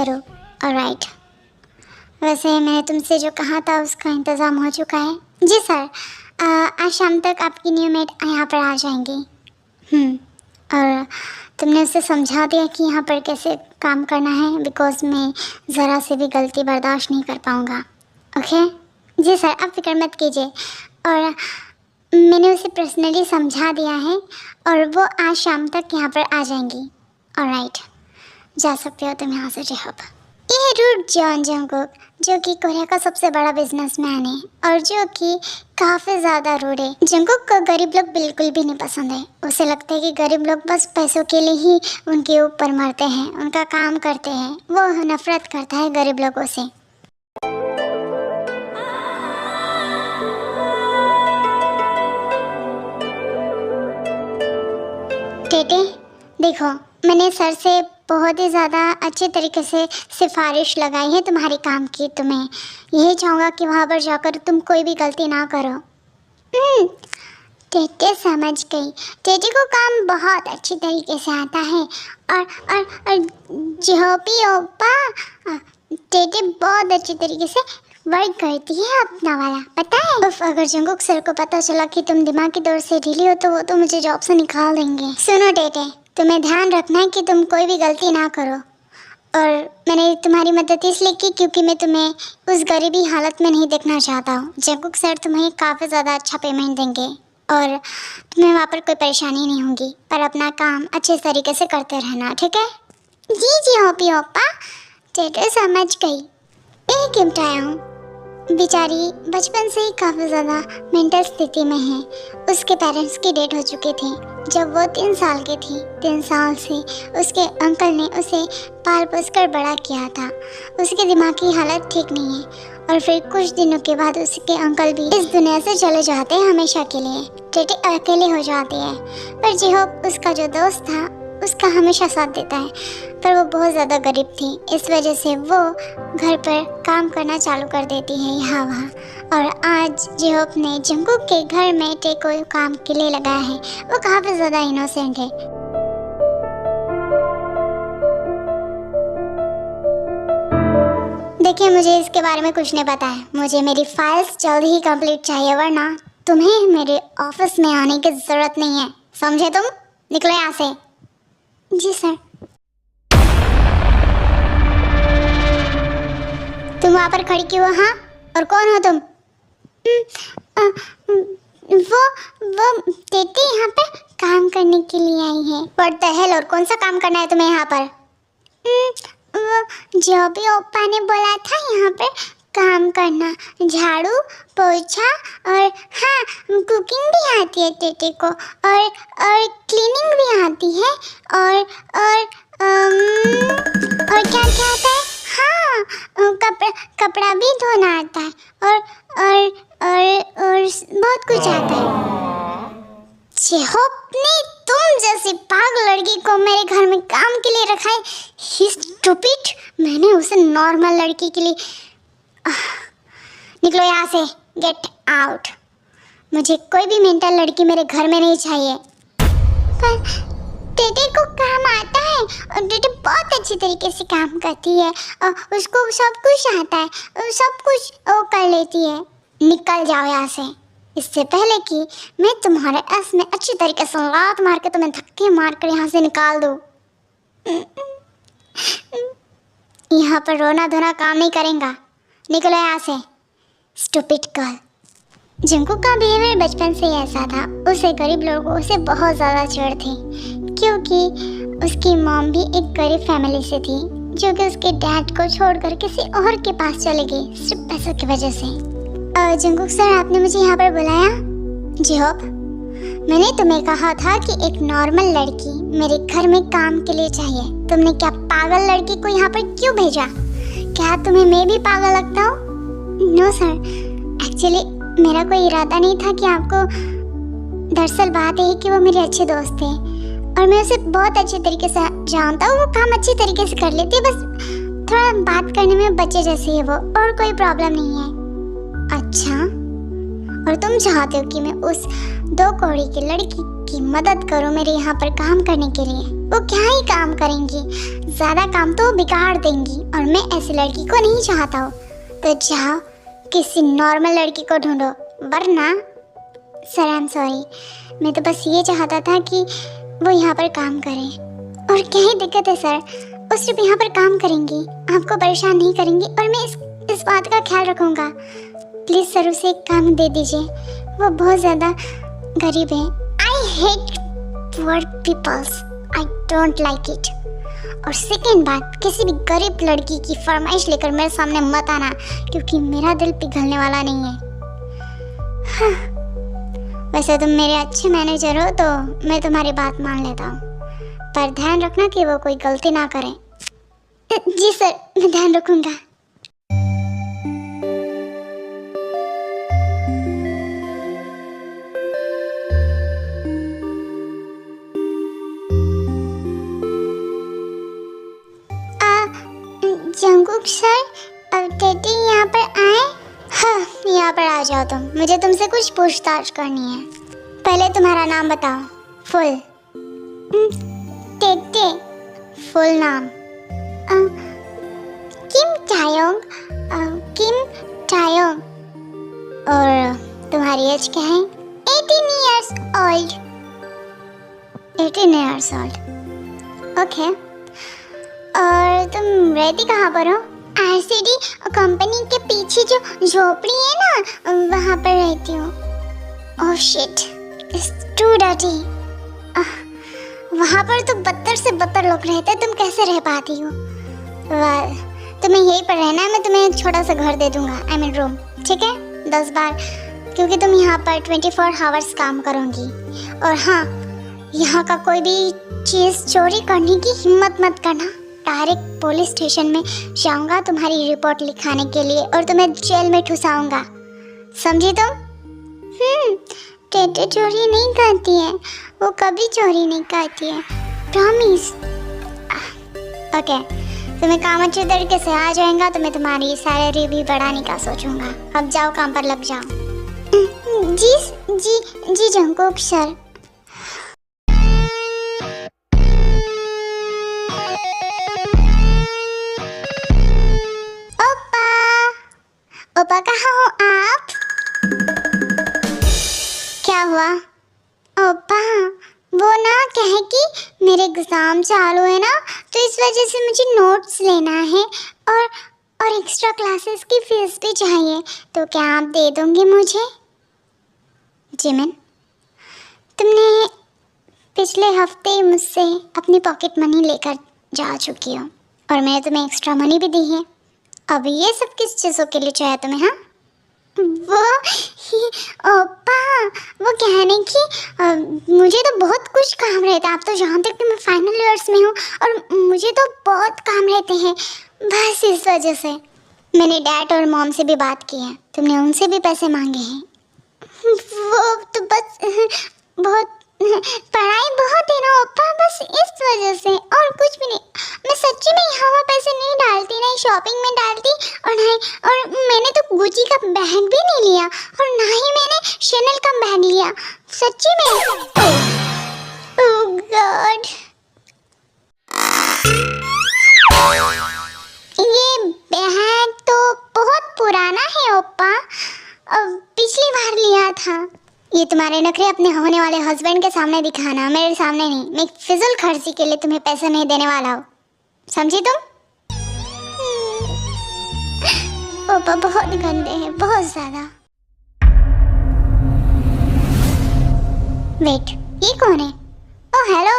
करो। ऑलराइट, वैसे मैंने तुमसे जो कहा था उसका इंतज़ाम हो चुका है। जी सर, आज शाम तक आपकी न्यू मेट यहाँ पर आ जाएंगी। और तुमने उसे समझा दिया कि यहाँ पर कैसे काम करना है, बिकॉज मैं ज़रा से भी गलती बर्दाश्त नहीं कर पाऊँगा। ओके? जी सर, आप फिक्र मत कीजिए। और मैंने उसे पर्सनली समझा दिया है और वो आज शाम तक यहाँ पर आ जाएंगी। ऑलराइट, जा सकते हो तुम यहाँ से जेहब। ये रूड जॉन जंगकुक, जो कि कोरिया का सबसे बड़ा बिजनेसमैन है और जो कि काफ़ी ज़्यादा रूड है। जंगकुक को गरीब लोग बिल्कुल भी नहीं पसंद है। उसे लगता है कि गरीब लोग बस पैसों के लिए ही उनके ऊपर मरते हैं, उनका काम करते हैं। वो नफरत करता है गरीब लोगों से। टेटे, देखो, मैंने सर से बहुत ही ज़्यादा अच्छे तरीके से सिफारिश लगाई है तुम्हारे काम की। तुम्हें यही चाहूँगा कि वहाँ पर जाकर तुम कोई भी गलती ना करो। टेटे समझ गई। टेटे को काम बहुत अच्छी तरीके से आता है और जिहोपी ओपा, टेटे बहुत अच्छी तरीके से वर्क करती है अपना वाला, पता है? अगर जंगकुक सर को पता चला कि तुम दिमागी तौर से ढीली हो तो वो तो मुझे जॉब से निकाल देंगे। सुनो टेटे, तुम्हें ध्यान रखना है कि तुम कोई भी गलती ना करो। और मैंने तुम्हारी मदद इसलिए की क्योंकि मैं तुम्हें उस गरीबी हालत में नहीं देखना चाहता हूँ। जंगकुक सर तुम्हें काफ़ी ज़्यादा अच्छा पेमेंट देंगे और तुम्हें वहाँ पर कोई परेशानी नहीं होगी, पर अपना काम अच्छे तरीके से करते रहना, ठीक है? जी जी होपी ओपा, टेटे समझ गई। एक गिफ्ट हूँ। बेचारी बचपन से ही काफ़ी ज़्यादा मेंटल स्थिति में है। उसके पेरेंट्स की डेथ हो चुकी थी जब वो 3 साल की थी। 3 साल से उसके अंकल ने उसे पाल पोस कर बड़ा किया था। उसके दिमाग की हालत ठीक नहीं है और फिर कुछ दिनों के बाद उसके अंकल भी इस दुनिया से चले जाते हैं हमेशा के लिए। टेटे अकेले हो जाती है, पर जिहोप उसका जो दोस्त था उसका हमेशा साथ देता है, पर वो बहुत ज़्यादा गरीब थी। इस वजह से वो घर पर काम करना चालू कर देती है यहाँ वहाँ। और आज जिहोप ने जंगकुक के घर में टे को काम के लिए लगाया है। वो काफ़ी ज़्यादा इनोसेंट है। देखिए, मुझे इसके बारे में कुछ नहीं पता है। मुझे मेरी फाइल्स जल्द ही कंप्लीट चाहिए, वरना तुम्हें मेरे ऑफिस में आने की ज़रूरत नहीं है, समझे तुम? निकलो यहाँ से। जी सर। तुम वहाँ पर खड़ी क्यों हो? हाँ, और कौन हो तुम? वो टेटे यहाँ पर काम करने के लिए आई है। व्हाट द हेल, और कौन सा काम करना है तुम्हें यहाँ पर? वो जो भी ओपा ने बोला था यहाँ पर काम करना, झाड़ू पोछा और हाँ, कुकिंग भी आती है टेटे को और क्लीनिंग भी आती है और क्या क्या आता है? हाँ, कपड़ा भी धोना आता है और बहुत कुछ आता है। जिहोप ने तुम जैसी पागल लड़की को मेरे घर में काम के लिए रखा है। ही स्टूपिड, मैंने उसे नॉर्मल लड़की के लिए निकलो यहाँ से, गेट आउट। मुझे कोई भी मेंटल लड़की मेरे घर में नहीं चाहिए। पर टेटे को काम आता है और टेटे बहुत अच्छी तरीके से काम करती है और उसको सब कुछ आता है, सब कुछ वो कर लेती है। निकल जाओ यहाँ से, इससे पहले कि मैं तुम्हारे ऐस में अच्छी तरीके से लात मार के तुम्हें धक्के मार कर यहाँ से निकाल दूँ। यहाँ पर रोना धोना काम नहीं करेगा, निकलो यहाँ से, स्टूपिड गर्ल। जंगकुक का बिहेवियर बचपन से ही ऐसा था। उसे गरीब लोगों से बहुत ज़्यादा चिढ़ थी क्योंकि उसकी मॉम भी एक गरीब फैमिली से थी जो कि उसके डैड को छोड़कर किसी और के पास चले गई सिर्फ पैसों की वजह से। जंगकुक सर, आपने मुझे यहाँ पर बुलाया? जिहोप, मैंने तुम्हें कहा था कि एक नॉर्मल लड़की मेरे घर में काम के लिए चाहिए। तुमने क्या पागल लड़की को यहाँ पर क्यों भेजा? क्या तुम्हें मैं भी पागल लगता हूँ? नो सर, एक्चुअली मेरा कोई इरादा नहीं था कि आपको। दरअसल बात यही कि वो मेरे अच्छे दोस्त थे और मैं उसे बहुत अच्छे तरीके से जानता हूँ। वो काम अच्छी तरीके से कर लेती है, बस थोड़ा बात करने में बच्चे जैसी है वो, और कोई प्रॉब्लम नहीं है। अच्छा, और तुम चाहते हो कि मैं उस 2 कौड़ी की लड़की की मदद करूं मेरे यहाँ पर काम करने के लिए। वो क्या ही काम करेंगी, ज़्यादा काम तो बिगाड़ देंगी और मैं ऐसी लड़की को नहीं चाहता हूँ। तो जाओ किसी नॉर्मल लड़की को ढूंढो, वरना सर आई एम सॉरी, मैं तो बस ये चाहता था कि वो यहाँ पर काम करें। और क्या ही दिक्कत है सर, वो सिर्फ यहाँ पर काम करेंगी, आपको परेशान नहीं करेंगी और मैं इस बात का ख्याल रखूँगा। प्लीज़ सर उसे एक काम दे दीजिए, वो बहुत ज़्यादा गरीब है। I hate poor peoples, I don't like it. और सेकेंड बात, किसी भी गरीब लड़की की फरमाइश लेकर मेरे सामने मत आना, क्योंकि मेरा दिल पिघलने वाला नहीं है। हाँ। वैसे तुम मेरे अच्छे मैनेजर हो तो मैं तुम्हारी बात मान लेता हूँ, पर ध्यान रखना कि वो कोई गलती ना करे। जी सर, मैं ध्यान रखूँगा। जंगकुक सर, अब टेटी यहाँ पर आए? हाँ, यहाँ पर आ जाओ तुम, मुझे तुमसे कुछ पूछताछ करनी है। पहले तुम्हारा नाम बताओ, फुल। टेटे, फुल नाम किम टायोंग, किम टायोंग। और तुम्हारी एज क्या है? 18 years old। 18 years old, okay. और तुम रहती कहाँ पर हो? आरसीडी कंपनी के पीछे जो झोपड़ी है ना, वहाँ पर रहती हूँ। Oh shit, it's too dirty. वहाँ पर तो बदतर से बदतर लोग रहते, तुम कैसे रह पाती हो? वेल, तुम्हें यहीं पर रहना है, मैं तुम्हें एक छोटा सा घर दे दूँगा, आई मीन रूम, ठीक है? 10 बार, क्योंकि तुम यहाँ पर 24 आवर्स काम करोगी। और हाँ, यहाँ का कोई भी चीज़ चोरी करने की हिम्मत मत करना। डायरेक्ट पुलिस स्टेशन में जाऊंगा तुम्हारी रिपोर्ट लिखाने के लिए और तुम्हें जेल में ठुसाऊंगा, समझी तुम? टेटे चोरी नहीं करती है, वो कभी चोरी नहीं करती है, प्रॉमिस। ओके, तुम्हें काम अच्छे तरीके से आ जाएगा तो मैं तुम्हारी सैलरी भी बढ़ाने का सोचूंगा। अब जाओ, काम पर लग जाओ। जी जी जी जंगकुक सर। ओपा, कहाँ हो आप? क्या हुआ? ओपा, वो ना क्या है कि मेरे एग्ज़ाम चालू है ना, तो इस वजह से मुझे नोट्स लेना है और एक्स्ट्रा क्लासेस की फीस भी चाहिए, तो क्या आप दे दोगे मुझे? जिमिन, तुमने पिछले हफ्ते मुझसे अपनी पॉकेट मनी लेकर जा चुकी हो और मैंने तुम्हें एक्स्ट्रा मनी भी दी है। अब ये सब किस चीज़ों के लिए चाहिए तुम्हें? हाँ, वो ओपा, वो कहने की मुझे तो बहुत कुछ काम रहता है। आप तो जानते हो कि मैं फाइनल ईयर्स में हूँ और मुझे तो बहुत काम रहते हैं, बस इस वजह से मैंने डैड और मॉम से भी बात की है, तुमने उनसे भी पैसे मांगे हैं। वो तो बस बहुत पढ़ाई बहुत है ना ओपा, बस इस वजह से, और कुछ भी नहीं। मैं सच्ची में यहाँ पैसे नहीं डालती, नहीं शॉपिंग में डालती, और मैंने तो गुची का बैग भी नहीं लिया और ना ही मैंने शैनल का बैग लिया, सच्ची में। ओह गॉड, ये बैग तो बहुत पुराना है ओपा, पिछली बार लिया था। ये तुम्हारे नखरे अपने होने वाले हस्बैंड के सामने दिखाना, मेरे सामने नहीं। मैं फिजूल खर्ची के लिए तुम्हें पैसे नहीं देने वाला हूँ, समझी तुम? पापा बहुत गंदे हैं, बहुत ज़्यादा। वेट, ये कौन है? ओह हेलो,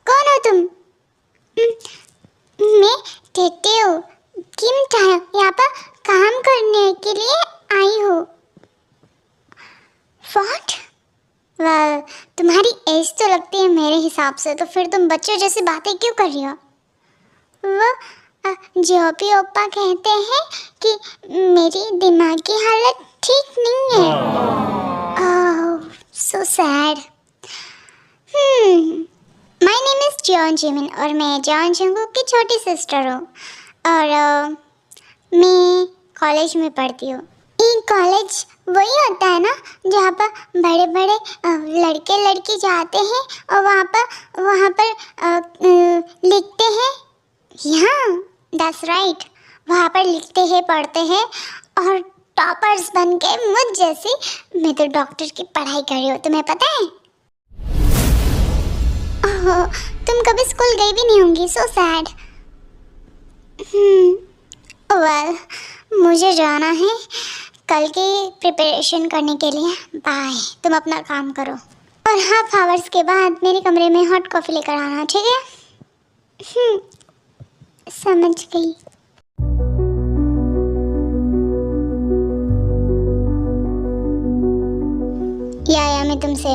कौन हो तुम? मैं टेटे हूँ, किम टायोंग, यहाँ पर काम करने के लिए आई हूँ। व्हाट? वेल, तुम्हारी एज तो लगती है मेरे हिसाब से, तो फिर तुम बच्चों जैसी बातें क्यों कर रही हो? वो जोपी ओपा कहते हैं कि मेरी दिमागी हालत ठीक नहीं है। Oh so sad. My name is John Jimin और मैं जॉन जंगकुक की छोटी सिस्टर हूँ और मैं कॉलेज में पढ़ती हूँ। ये कॉलेज वही होता है ना जहाँ पर बड़े बड़े लड़के लड़की जाते हैं और वहाँ पर लिखते हैं। हाँ, दैट्स राइट, वहाँ पर लिखते हैं, पढ़ते हैं और टॉपर्स बन के मुझ जैसी मैं तो डॉक्टर की पढ़ाई कर रही हूँ, तुम्हें पता है? ओह, तुम कभी स्कूल गई भी नहीं होंगी, सो सैड। वेल, मुझे जाना है कल की प्रिपरेशन करने के लिए। बाय, तुम अपना काम करो और हाफ आवर्स के बाद मेरे कमरे में हॉट कॉफ़ी लेकर आना, ठीक है? समझ गई। या मैं तुमसे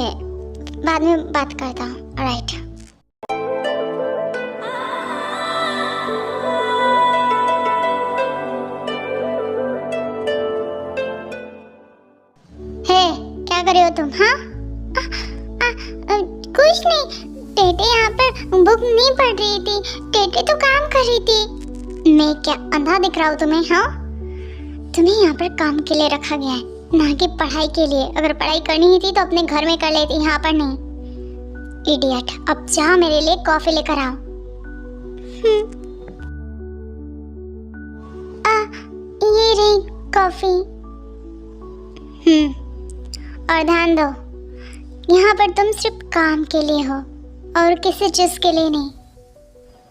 बाद में बात करता हूँ, राइट? क्या कर रहे हो तुम? हाँ, कुछ नहीं, टेटे यहाँ पर बुक नहीं पढ़ रही थी, टेटे तो काम कर रही थी। मैं क्या अंधा दिख रहा हूँ तुम्हें? हाँ, तुम्हें यहाँ पर काम के लिए रखा गया है, ना कि पढ़ाई के लिए। अगर पढ़ाई करनी ही थी तो अपने घर में कर लेती, यहाँ पर नहीं। इडियट, अब जा मेरे लिए कॉफी लेकर आओ। ये रही कॉफी। और ध्यान दो, यहाँ पर तुम सिर्फ काम के लिए हो और किसी चीज के लिए नहीं।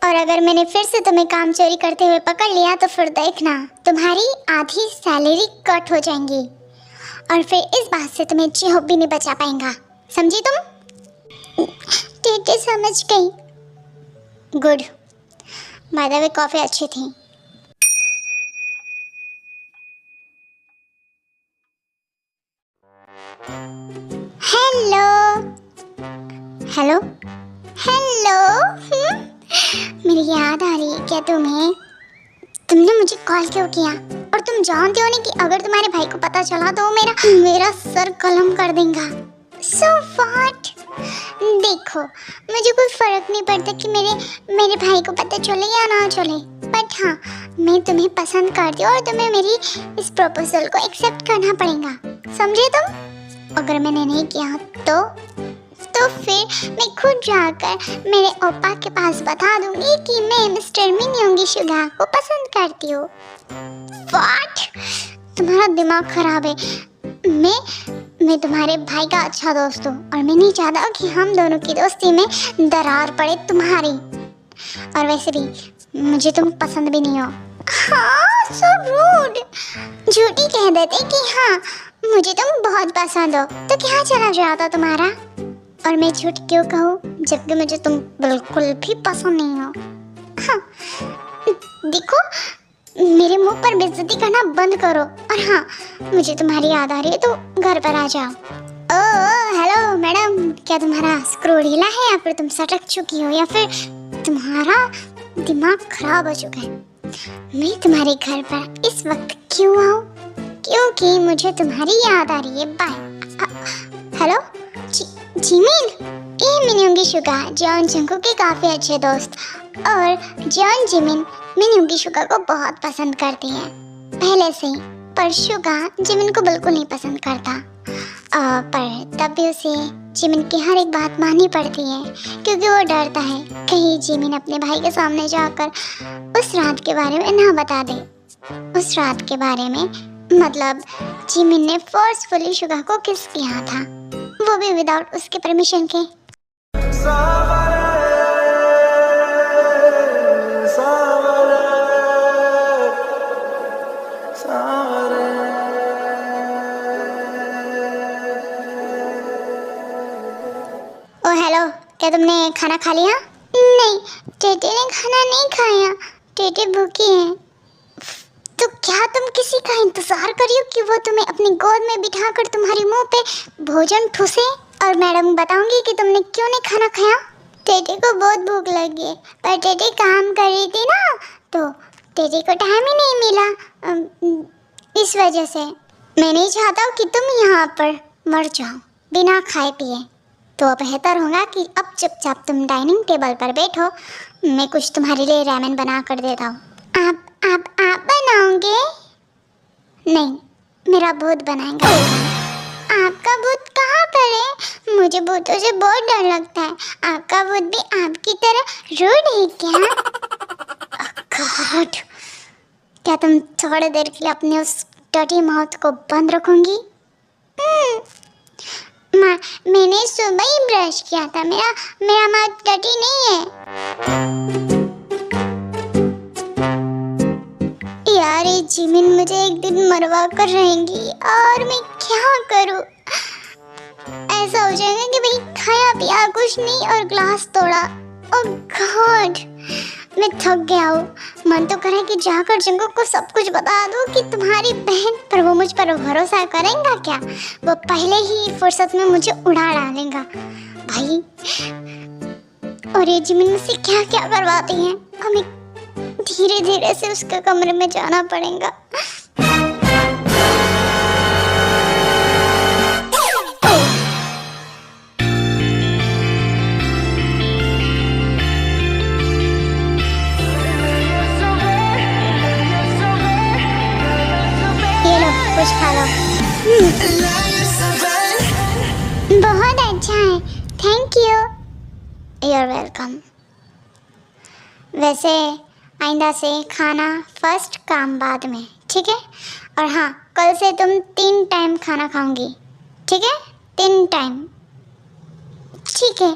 और अगर मैंने फिर से तुम्हें काम चोरी करते हुए पकड़ लिया तो फिर देखना, तुम्हारी आधी सैलरी कट हो जाएंगी और फिर इस बात से तुम्हें जॉब भी नहीं बचा पाएगा, समझी तुम? टेटे समझ गई। Good, by the way coffee अच्छी थी। हेलो हेलो हेलो, मेरी याद आ रही है क्या तुम्हें? तुमने मुझे कॉल क्यों किया? और तुम जानते हो नहीं कि अगर तुम्हारे भाई को पता चला तो वो मेरा सर कलम कर देगा। So what? देखो, मुझे कोई फर्क नहीं पड़ता कि मेरे भाई को पता चले या ना चले, बट हाँ, मैं तुम्हें पसंद करती हूँ और तुम्हें मेरी इस प्रपोजल को एक्सेप्ट करना पड़ेगा, समझे तुम? अगर मैंने नहीं किया तो फिर मैं खुद जाकर मेरे ओपा के पास बता दूंगी कि मैं मिस्टर मिन्योंगी शुगा को पसंद करती हूँ। What? तुम्हारा दिमाग खराब है। मैं तुम्हारे भाई का अच्छा दोस्त हूँ और मैं नहीं चाहता कि हम दोनों की दोस्ती में दरार पड़े तुम्हारी। और वैसे भी मुझे तुम पसंद भी नहीं हो। हाँ, so rude। झूठी कह देते कि हाँ मुझे तुम बहुत पसंद हो, तो क्या चला जाता तुम्हारा? और मैं झूठ क्यों कहूँ जबकि मुझे तुम बिल्कुल भी पसंद नहीं हो। हाँ, देखो, मेरे मुंह पर बेइज्जती करना बंद करो। और हाँ, मुझे तुम्हारी याद आ रही है तो घर पर आ जाओ। ओह हेलो मैडम, क्या तुम्हारा स्क्रू ढीला है या फिर तुम सटक चुकी हो या फिर तुम्हारा दिमाग खराब हो चुका है? मैं तुम्हारे घर पर इस वक्त क्यों आऊँ? क्योंकि मुझे तुम्हारी याद आ रही है। बाय। हेलो जिमिन, ये मिन्योंगी शुगा जॉन जंगू के काफ़ी अच्छे दोस्त, और जॉन जिमिन मिन्योंगी शुगा को बहुत पसंद करती है पहले से ही, पर शुगा जिमिन को बिल्कुल नहीं पसंद करता। पर तब भी उसे जिमिन की हर एक बात माननी पड़ती है क्योंकि वो डरता है कहीं जिमिन अपने भाई के सामने जाकर उस रात के बारे में ना बता दे। उस रात के बारे में मतलब जिमिन ने फोर्सफुली शुगा को किस किया था, वो भी विदाउट उसके परमिशन के। ओ हेलो, क्या तुमने खाना खा लिया? नहीं, टेटे ने खाना नहीं खाया, टेटे भूखी है। तो क्या तुम किसी का इंतजार करियो कि वो तुम्हें अपनी गोद में बिठाकर तुम्हारे मुंह पे भोजन ठूसे? और मैडम बताऊंगी कि तुमने क्यों नहीं खाना खाया? टेटे को बहुत भूख लगी है, पर टेटे काम कर रही थी ना, तो टेटे को टाइम ही नहीं मिला। इस वजह से मैं नहीं चाहता कि तुम यहाँ पर मर जाओ बिना खाए पिए। तो बेहतर होगा कि अब चुपचाप तुम डाइनिंग टेबल पर बैठो, मैं कुछ तुम्हारे लिए रामेन बना कर देता हूँ। आप बनाओगे? नहीं, मेरा भूत बनाएगा। आपका भूत कहाँ पर है? मुझे भूतों से बहुत डर लगता है। आपका भूत भी आपकी तरह रूड है क्या? गॉड, क्या तुम थोड़ी देर के लिए अपने उस डर्टी माउथ को बंद रखोगी? मैंने सुबह ही ब्रश किया था। मेरा माउथ डर्टी नहीं है। यार ये जिमिन मुझे एक दिन मरवा कर रहेंगी और मैं क्या करूं? ऐसा हो जाएगा कि भाई खाया पिया कुछ नहीं और ग्लास तोड़ा। ओह गॉड, मैं थक गया हूँ। मन तो करे कि जाकर जंगू को सब कुछ बता दूं कि तुम्हारी बहन, पर वो मुझ पर भरोसा करेगा क्या? वो पहले ही फुर्सत में मुझे उड़ा डालेगा भाई। और ये जिमिन मुझसे क्या क्या करवाती है। हमें धीरे धीरे से उसके कमरे में जाना पड़ेगा। ये लो, कुछ खा लो। बहुत अच्छा है, थैंक यू। You're welcome। वैसे आइंदा से खाना फर्स्ट, काम बाद में, ठीक है? और हाँ, कल से तुम 3 टाइम खाना खाओगी, ठीक है? 3 टाइम, ठीक है?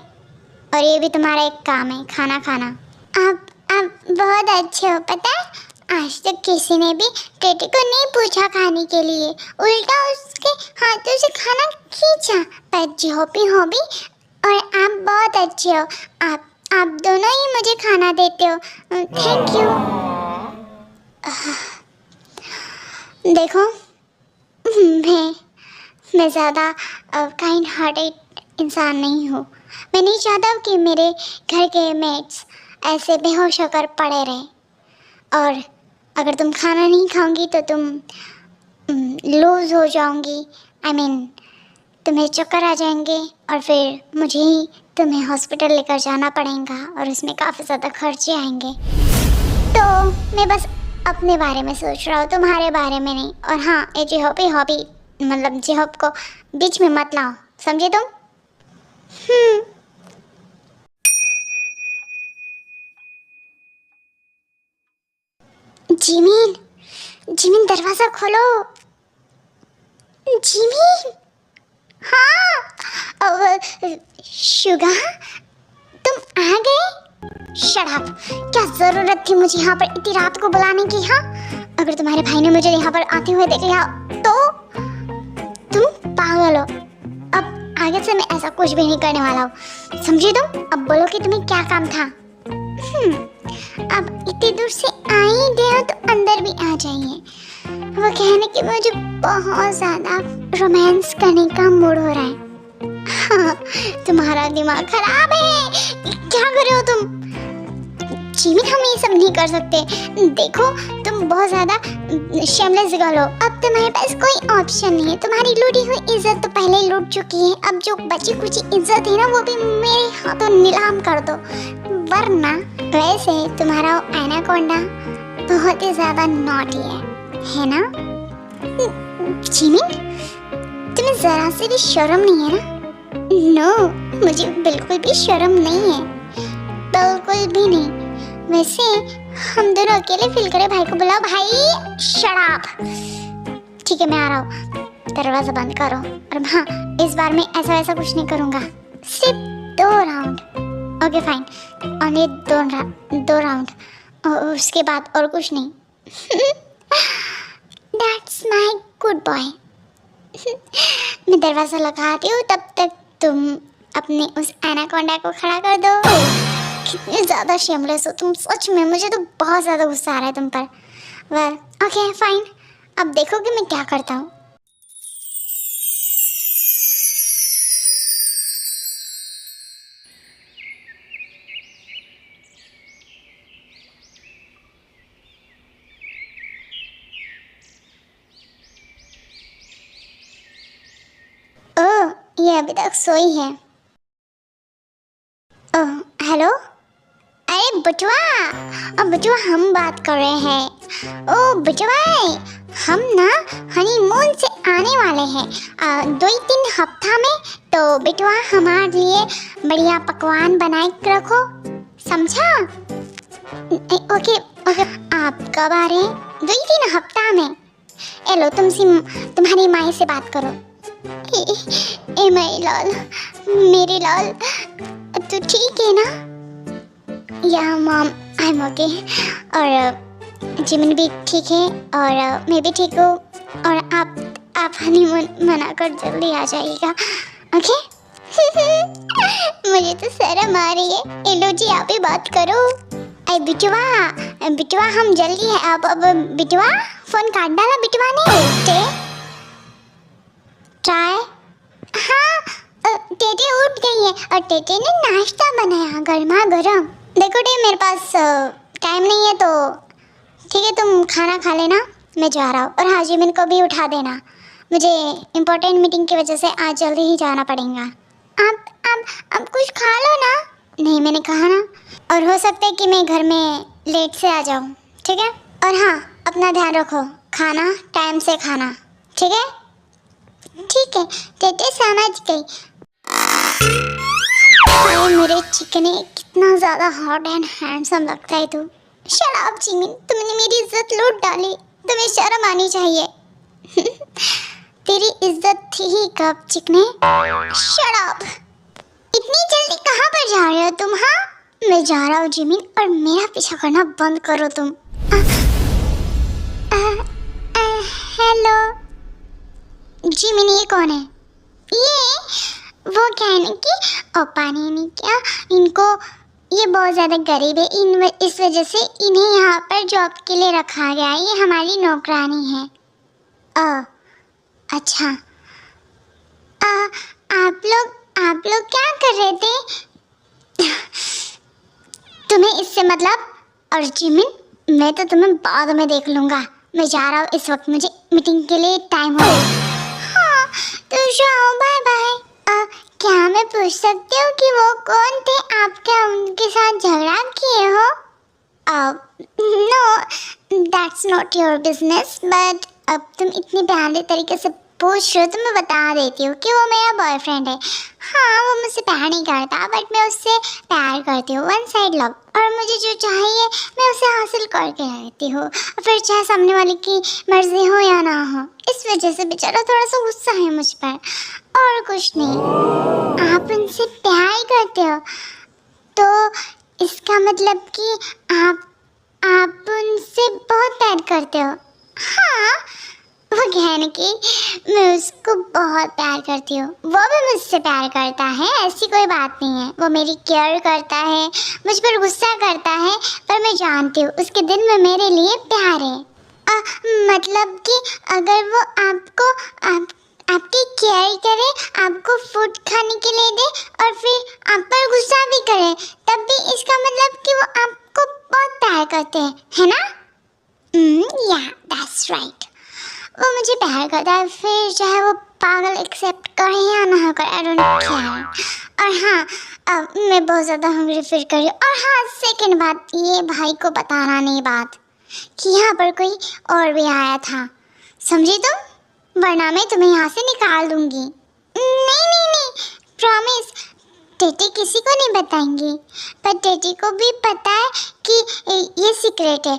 और ये भी तुम्हारा एक काम है, खाना खाना। आप बहुत अच्छे हो। पता है, आज तक किसी ने भी टेटी को नहीं पूछा खाने के लिए, उल्टा उसके हाथों से खाना खींचा। पर जिहोपी हो भी, और आप बहुत अच्छे हो। आप दोनों ही मुझे खाना देते हो। Thank you. देखो, मैं ज़्यादा काइंड हार्टेड इंसान नहीं हूँ। मैं नहीं चाहता कि मेरे घर के मेट्स ऐसे बेहोश होकर पड़े रहें। और अगर तुम खाना नहीं खाओगी तो तुम लूज हो जाओगी। I mean, तुम्हें चक्कर आ जाएंगे और फिर मुझे ही तुम्हें हॉस्पिटल लेकर जाना पड़ेगा और उसमें काफ़ी ज़्यादा खर्चे आएंगे। तो मैं बस अपने बारे में सोच रहा हूँ, तुम्हारे बारे में नहीं। और हाँ, ये जिहोपी मतलब जिहोप को बीच में मत लाओ, समझे तुम? जिमिन दरवाज़ा खोलो। जिमिन, हाँ। अब शुगा, तुम आ गए? Shut up. क्या जरूरत थी मुझे यहाँ पर इतनी रात को बुलाने की? हाँ, अगर तुम्हारे भाई ने मुझे यहाँ पर आते हुए देख लिया तो तुम पागल हो। अब आगे से मैं ऐसा कुछ भी नहीं करने वाला हूँ, समझे तुम? अब बोलो कि तुम्हें क्या काम था। अब इतनी दूर से आ ही गए हो तो अंदर भी आ जाइए। वो कहने कि मुझे बहुत ज़्यादा रोमांस करने का मूड हो रहा है। हाँ, तुम्हारा दिमाग खराब है। क्या कर रहे हो तुम? जिमिन, हम ये सब नहीं कर सकते। देखो, तुम बहुत ज़्यादा शेमलेस गर्ल हो। अब तुम्हारे पास कोई ऑप्शन नहीं है। तुम्हारी लूटी हुई इज्जत तो पहले ही लूट चुकी है। अब जो बची कुछ इज्जत है ना, वो भी मेरे हाथों नीलाम कर दो, वरना। वैसे तुम्हारा एनाकोंडा बहुत ही ज़्यादा नॉटी है ना? जिमिन, तुम्हें ज़रा से भी शर्म नहीं है ना? नो, मुझे बिल्कुल भी शर्म नहीं है, बिल्कुल भी नहीं। वैसे हम दोनों अकेले फील करें। भाई को बुलाओ। भाई शट अप। ठीक है, मैं आ रहा हूँ। दरवाज़ा बंद करो। और हाँ, इस बार मैं ऐसा वैसा कुछ नहीं करूँगा। सिर्फ 2 round. Okay fine, only 2 round. उसके बाद और कुछ नहीं। That's my good boy. मैं दरवाज़ा लगाती हूँ, तब तक तुम अपने उस एनाकोंडा को खड़ा कर दो। कितने ज़्यादा शेमलेस हो तुम, सच में। मुझे तो बहुत ज़्यादा गुस्सा आ रहा है तुम पर। वेल ओके फाइन, अब देखो कि मैं क्या करता हूँ। ओह, ये अभी तक सोई है। ओह हेलो, अरे बटुआ, अब बटुआ हम बात कर रहे हैं। ओ बटुआ, हम ना हनीमून से आने वाले हैं 2-3 हफ्ता में। तो बिटवा हमारे लिए बढ़िया पकवान बनाए के रखो, समझा? Okay okay. आप कब आ रहे हैं? 2-3 हफ्ता में। एलो तुम्हारी माई से बात करो। ए मेरी लाल, मेरी लाल, तू ठीक है ना? या मॉम, आई एम ओके। और जिमिन भी ठीक है और मैं भी ठीक हूँ। और आप हनीमून मनाकर जल्दी आ जाइएगा, ओके? मुझे तो शर्म आ रही है। एलो जी, आप ही बात करो। अरे बिटवा हम जल्दी है। अब बिटवा फोन काट डाला बिटवा ने। ट्राई। हाँ, टेटे उठ गई है और टेटे ने नाश्ता बनाया गर्मा गर्म। देखो टे, मेरे पास टाइम नहीं है तो ठीक है, तुम खाना खा लेना, मैं जा रहा हूँ। और हाँ, जिमिन को भी उठा देना, मुझे इम्पोर्टेंट मीटिंग की वजह से आज जल्दी ही जाना पड़ेगा। आप कुछ खा लो ना। नहीं, मैंने कहा ना। और हो सकता है कि मैं घर में लेट से आ जाऊँ, ठीक है? और हाँ, अपना ध्यान रखो, खाना टाइम से खाना, ठीक है? ठीक है, टेटे समझ गई। अरे मेरे चिकने, कितना ज़्यादा हॉट एंड हैंडसम लगता है तू। शट अप जिमिन, तुमने मेरी इज्जत लूट डाली, तुम्हें शर्म आनी चाहिए। तेरी इज्जत थी ही कब चिकने? Shut up. इतनी जल्दी कहाँ पर जा रहे हो तुम? हाँ, मैं जा रहा हूँ जिमिन, और मेरा पीछा करना बंद करो तुम। हेलो जिमिन, ये कौन है? ये वो क्या है ना कि पानी नहीं क्या, इनको ये बहुत ज़्यादा गरीब है, इस वजह से इन्हें यहाँ पर जॉब के लिए रखा गया है। ये हमारी नौकरानी है। अच्छा। आप लोग क्या कर रहे थे? तुम्हें इससे मतलब? और जिमिन, मैं तो तुम्हें बाद में देख लूँगा, मैं जा रहा हूँ इस वक्त, मुझे मीटिंग के लिए टाइम हो गया। हाँ, तो जाओ, बाय बाय। क्या मैं पूछ सकती हूँ कि वो कौन थे? आप क्या उनके साथ झगड़ा किए हो? No, that's not your business, but अब तुम इतनी प्यारे तरीके से पूछ रहे हो तो मैं बता देती हूँ कि वो मेरा बॉयफ्रेंड है। हाँ, वो मुझसे प्यार नहीं करता, बट मैं उससे प्यार करती हूँ, वन साइड लव। और मुझे जो चाहिए मैं उसे हासिल करके रहती हूँ, फिर चाहे सामने वाले की मर्जी हो या ना हो। इस वजह से बेचारा थोड़ा सा गुस्सा है मुझ पर, और कुछ नहीं। आप उनसे प्यार करते हो तो इसका मतलब कि आप उनसे बहुत प्यार करते हो। हाँ, वो कहने की मैं उसको बहुत प्यार करती हूँ, वो भी मुझसे प्यार करता है, ऐसी कोई बात नहीं है। वो मेरी केयर करता है, मुझ पर गुस्सा करता है, पर मैं जानती हूँ उसके दिल में मेरे लिए प्यार है। मतलब कि अगर वो आपकी केयर करे, आपको फूड खाने के लिए दे और फिर आप पर गुस्सा भी करे, तब भी इसका मतलब कि वो आपको बहुत प्यार करते हैं, है ना? या दैट्स राइट। वो मुझे प्यार करता है, फिर चाहे वो पागल एक्सेप्ट करे या ना करे, आई डोंट केयर। और हाँ, मैं बहुत ज़्यादा हंग्री फील कर रही हूँ। और हाँ, सेकंड बात, ये भाई को बताना नहीं बात कि यहाँ पर कोई और भी आया था, समझी तुम? वरना मैं तुम्हें यहाँ से निकाल दूँगी। नहीं, प्रॉमिस, टेटी किसी को नहीं बताएंगी, पर टेटी को भी पता है कि ये सीक्रेट है।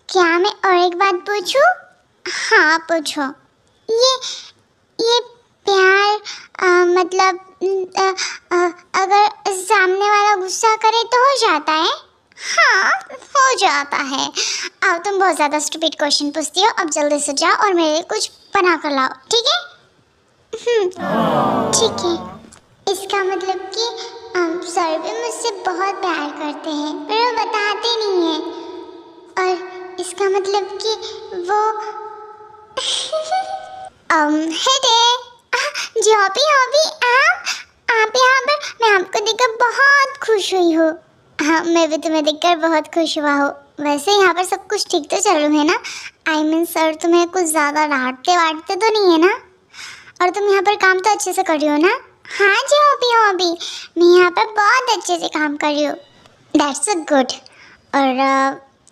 क्या मैं और एक बात पूछूं? हाँ, पूछो। ये प्यार मतलब अगर सामने वाला गुस्सा करे तो हो जाता है? हाँ, हो जाता है। अब तुम बहुत ज़्यादा स्टूपिड क्वेश्चन पूछती हो, अब जल्दी से जाओ और मेरे लिए कुछ बना कर लाओ, ठीक है? ठीक है। इसका मतलब कि सर भी मुझसे बहुत प्यार करते हैं, पर वो बताते नहीं हैं। और इसका मतलब कि वो जी हॉबी आप यहाँ पर, मैं आपको देखकर बहुत खुश हुई हूँ। हाँ, मैं भी तुम्हें देखकर बहुत खुश हुआ हूँ। वैसे यहाँ पर सब कुछ ठीक तो चल रहा है ना? आई मीन सर तुम्हें कुछ ज़्यादा डांटते वाटते तो नहीं है ना? और तुम यहाँ पर काम तो अच्छे से कर रही हो ना? हाँ जी हॉबी, मैं यहाँ पर बहुत अच्छे से काम कर रही हूँ। That's a good. और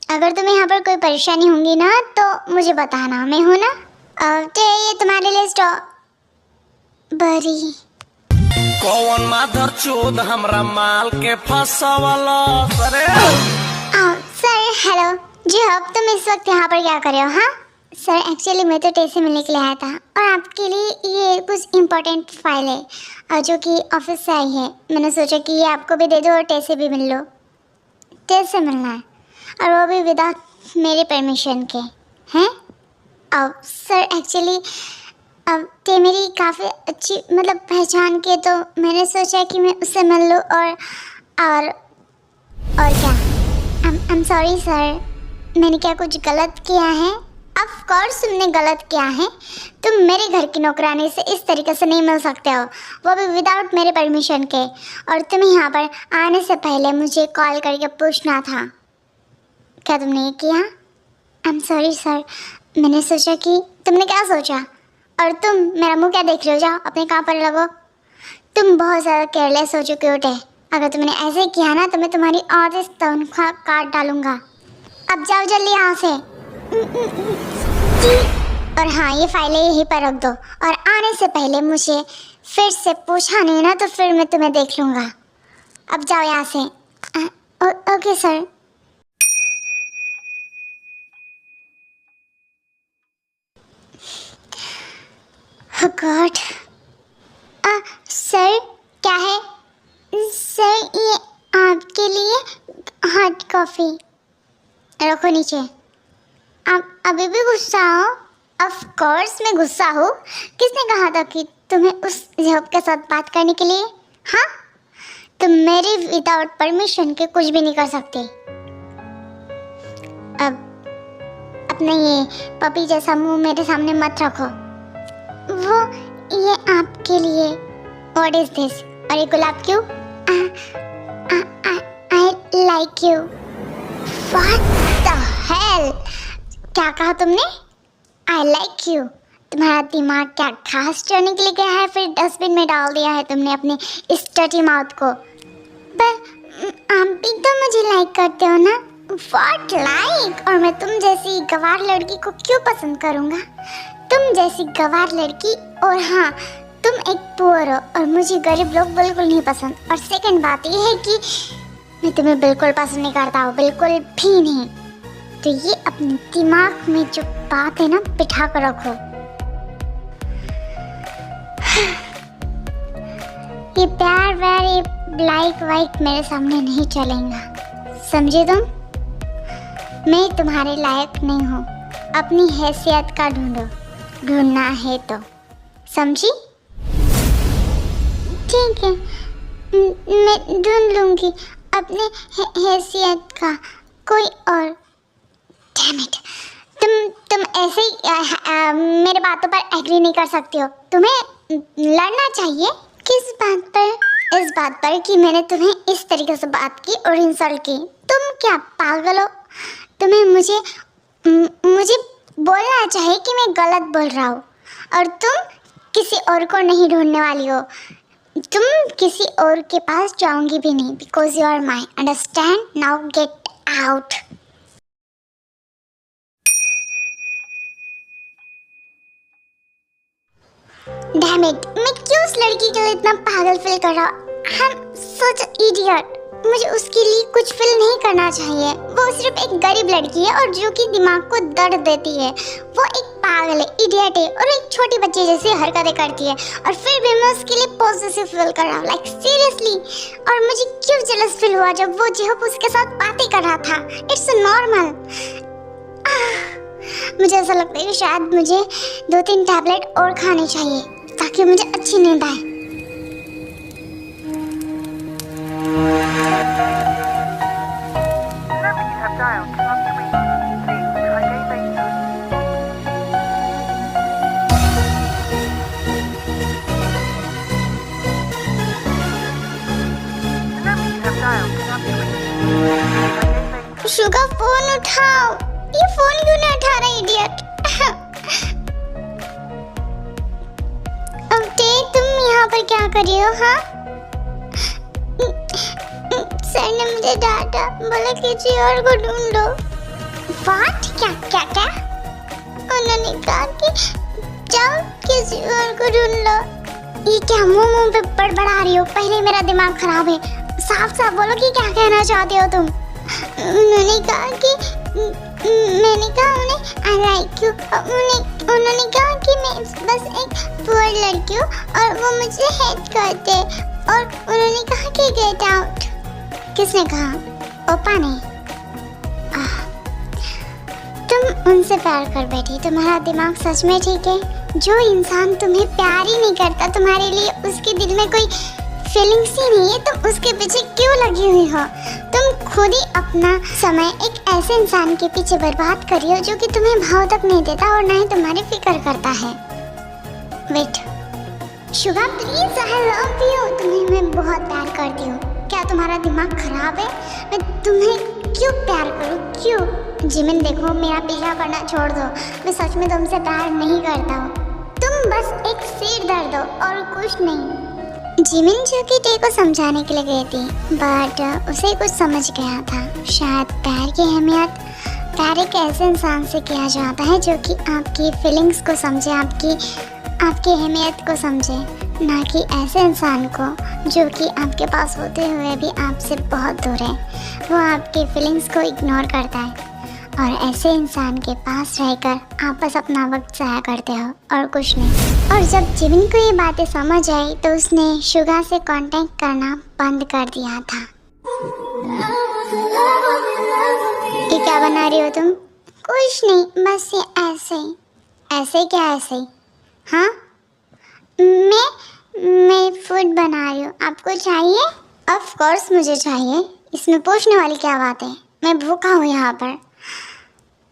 अगर तुम्हें यहाँ पर कोई परेशानी होंगी ना तो मुझे बताना, मैं हूँ ना? ये तुम्हारे लिए स्ट्रॉबेरी। कौन माधर चोद हमरा माल के फंसावला सरे। सर हेलो जी, अब तुम इस वक्त यहाँ पर क्या कर रहे हो? हाँ सर, एक्चुअली मैं तो टे से मिलने के लिए आया था और आपके लिए ये कुछ इम्पोर्टेंट फाइल है जो कि ऑफिस से आई है। मैंने सोचा कि ये आपको भी दे दो और टे से भी मिल लो। टे से मिलना है और वो भी विदाउट मेरे परमिशन के हैं। अब सर एक्चुअली अब टे मेरी काफ़ी अच्छी मतलब पहचान के, तो मैंने सोचा कि मैं उससे मिल लूँ और क्या। आई एम सॉरी सर, मैंने क्या कुछ गलत किया है? ऑफ कोर्स तुमने गलत किया है। तुम मेरे घर की नौकरानी से इस तरीके से नहीं मिल सकते हो, वो भी विदाउट मेरे परमिशन के। और तुम्हें यहाँ पर आने से पहले मुझे कॉल करके पूछना था। क्या तुमने ये किया? आई एम सॉरी सर, मैंने सोचा कि तुमने क्या सोचा? और तुम मेरा मुंह क्या देख रहे हो? जाओ अपने काम पर लगो। तुम बहुत ज़्यादा केयरलेस हो चुके हो टे। अगर तुमने ऐसे किया ना तो मैं तुम्हारी आधे तनख्वाह काट डालूंगा। अब जाओ जल्दी यहाँ से। और हाँ, ये फाइलें यहीं पर रख दो और आने से पहले मुझे फिर से पूछा नहीं ना तो फिर मैं तुम्हें देख लूँगा। अब जाओ यहाँ से। Okay sir. Oh God. Sir क्या है? सर ये आपके लिए हॉट कॉफ़ी। रखो नीचे। आप अभी भी गुस्सा हो? ऑफ कोर्स मैं गुस्सा हूँ। किसने कहा था कि तुम्हें उस जॉब के साथ बात करने के लिए? हाँ, तुम मेरे विदाउट परमिशन के कुछ भी नहीं कर सकते। अब अपने ये पपी जैसा मुंह मेरे सामने मत रखो। वो ये आपके लिए। What is this? और ये गुलाब क्यों? I like you. What the hell? क्या कहा तुमने? I like you. तुम्हारा दिमाग क्या घास चढ़ने के लिए गया है, फिर डस्टबिन में डाल दिया है तुमने अपने इस टटी माउथ को? पर आप भी तो मुझे लाइक करते हो ना? What like? और मैं तुम जैसी गवार लड़की को क्यों पसंद करूँगा? तुम जैसी गवार लड़की, और हाँ तुम एक पुअर हो और मुझे गरीब लोग बिल्कुल नहीं पसंद। और सेकंड बात ये है कि मैं तुम्हें बिल्कुल पसंद नहीं करता हूँ, बिल्कुल भी नहीं। तो ये अपने दिमाग में जो बात है ना, बिठा कर रखो। ये प्यार व्यार, ये लाइक वाइक मेरे सामने नहीं चलेगा, समझे तुम? मैं तुम्हारे लायक नहीं हूँ। अपनी हैसियत का ढूंढना है तो, समझी? ठीक है, मैं ढूंढ लूंगी अपने हैसियत का कोई और। डैम इट, तुम ऐसे ही मेरे बातों पर एग्री नहीं कर सकती हो। तुम्हें लड़ना चाहिए। किस बात पर? इस बात पर कि मैंने तुम्हें इस तरीके से बात की और इंसल्ट की। तुम क्या पागल हो? तुम्हें मुझे बोलना चाहिए कि मैं गलत बोल रहा हूँ, और तुम किसी और को नहीं ढूंढने वाली हो। तुम किसी और के पास जाओगी भी नहीं, because you are my. Understand? Now get out. Damn it, मैं क्यों उस लड़की के लिए इतना पागल फील कर रहा हूँ? I am such idiot. मुझे उसके लिए कुछ फील नहीं करना चाहिए। वो सिर्फ एक गरीब लड़की है और जो कि दिमाग को दर्द देती है। वो एक पागल है, इडियट है और एक छोटी बच्ची जैसी हरकतें करती है, और फिर भी मैं उसके लिए पॉजिटिव फील कर रहा हूँ, लाइक सीरियसली। और मुझे क्यों जेलस फील हुआ जब वो जेहब उसके साथ बातें कर रहा था? It's normal. मुझे ऐसा लगता है कि शायद मुझे 2-3 टैबलेट और खाने चाहिए ताकि मुझे अच्छी नींद आए। शुगा, फोन उठाओ। ये फोन क्यों नहीं उठा रहा इडियट? अब तुम यहाँ पर क्या कर रही हो? हाँ, सर ने मुझे डांटा, बोला किसी और को ढूंढो। व्हाट? क्या क्या क्या? उन्होंने कहा कि को ढूंढ लो। ये क्या मुंह मुंह पे बड़बड़ा रही हो? पहले मेरा दिमाग खराब है। साफ साफ बोलो कि क्या कहना चाहते हो तुम। उन्होंने कहा कि मैंने कहा उन्हें आई लाइक यू। उन्होंने कहा कि मैं बस एक पुअर लड़की हूँ और वो मुझे हेट करते, और उन्होंने कहा कि गेट आउट। किसने कहा? ओपा ने। तुम उनसे प्यार कर बैठी। तुम्हारा दिमाग सच में ठीक है? जो इंसान तुम्हें प्यार ही नहीं करता, तुम्हारे लिए उसके दिल में कोई फीलिंग्स ही नहीं है, तुम उसके पीछे क्यों लगी हुई हो? तुम खुद ही अपना समय एक ऐसे इंसान के पीछे बर्बाद कर रही हो जो कि तुम्हें भाव तक नहीं देता और ना ही तुम्हारी फिक्र करता है। Wait Suga please, I love you. तुम्हें मैं बहुत प्यार करती हूँ। क्या तुम्हारा दिमाग खराब है? मैं तुम्हें क्यों प्यार करूँ? क्यों? जिमिन देखो, मेरा पीछा करना छोड़ दो। मैं सच में तुमसे प्यार नहीं करता हूँ। तुम बस एक सिर दर्द हो और कुछ नहीं। जिमिन जो कि टे को समझाने के लिए गई थी, बट उसे कुछ समझ गया था। शायद प्यार की अहमियत प्यार एक ऐसे इंसान से किया जाता है जो कि आपकी फीलिंग्स को समझे, आपकी अहमियत को समझे, ना कि ऐसे इंसान को जो कि आपके पास होते हुए भी आपसे बहुत दूर है। वो आपकी फीलिंग्स को इग्नोर करता है और ऐसे इंसान के पास रहकर आप बस अपना वक्त ज़ाया करते हो और कुछ नहीं। और जब जिमिन को ये बातें समझ आई तो उसने शुगा से कांटेक्ट करना बंद कर दिया था। ये क्या बना रही हो तुम? कुछ नहीं, बस ये ऐसे ही। ऐसे क्या ऐसे ही? हाँ, मैं फूड बना रही हूँ। आपको चाहिए? ऑफ कोर्स मुझे चाहिए। इसमें पूछने वाली क्या बात है? मैं भूखा हूँ यहाँ पर।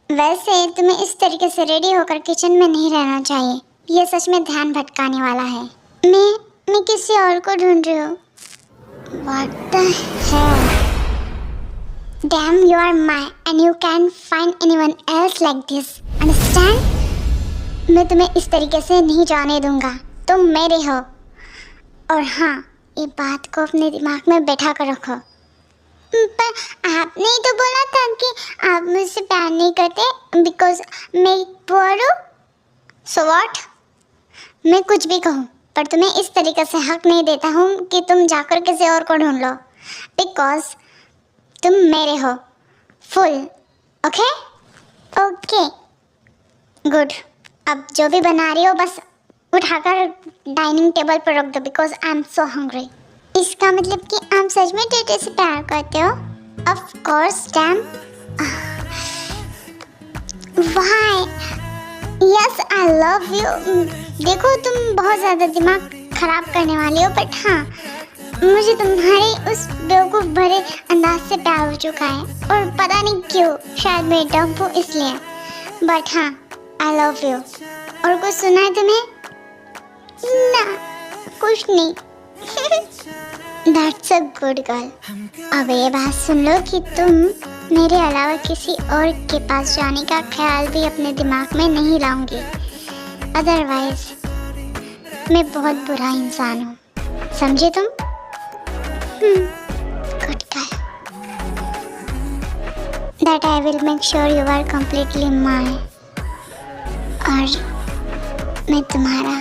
वैसे तुम्हें इस तरीके से रेडी होकर किचन में नहीं रहना चाहिए। ये सच में ध्यान भटकाने वाला है। मैं किसी और को ढूंढ रही हूँ। What the hell? Damn, you are mine and you can't find anyone else like this. Understand? मैं तुम्हें इस तरीके से नहीं जाने दूंगा। तुम मेरे हो। और हाँ, ये बात को अपने दिमाग में बैठा कर रखो। पर आपने ही तो बोला था कि आप मुझसे प्यार नहीं करते बिकॉज मैं पुअर हूँ। So what? मैं कुछ भी कहूँ पर तुम्हें इस तरीके से हक नहीं देता हूँ कि तुम जाकर किसी और को ढूंढ लो, बिकॉज तुम मेरे हो फुल। Okay okay good. अब जो भी बना रही हो बस उठाकर डाइनिंग टेबल पर रख दो because I am so hungry. इसका मतलब कि आप सच में टेटे से प्यार करते हो? Of course dam. Why? Yes I love you. देखो तुम बहुत ज़्यादा दिमाग खराब करने वाली हो, बट हाँ मुझे तुम्हारे उस बेवकूफ़ भरे अंदाज से प्यार हो चुका है और पता नहीं क्यों, शायद मैं डम हूँ इसलिए, बट हाँ आई लव यू। और कुछ सुना है तुम्हें? ना कुछ नहीं। That's a good girl। अब ये बात सुन लो कि तुम मेरे अलावा किसी और के पास जाने का ख्याल भी अपने दिमाग में नहीं लाऊंगी, अदरवाइज मैं बहुत बुरा इंसान हूँ, समझे तुम? Good girl. That I will make sure you are completely mine। और मैं तुम्हारा।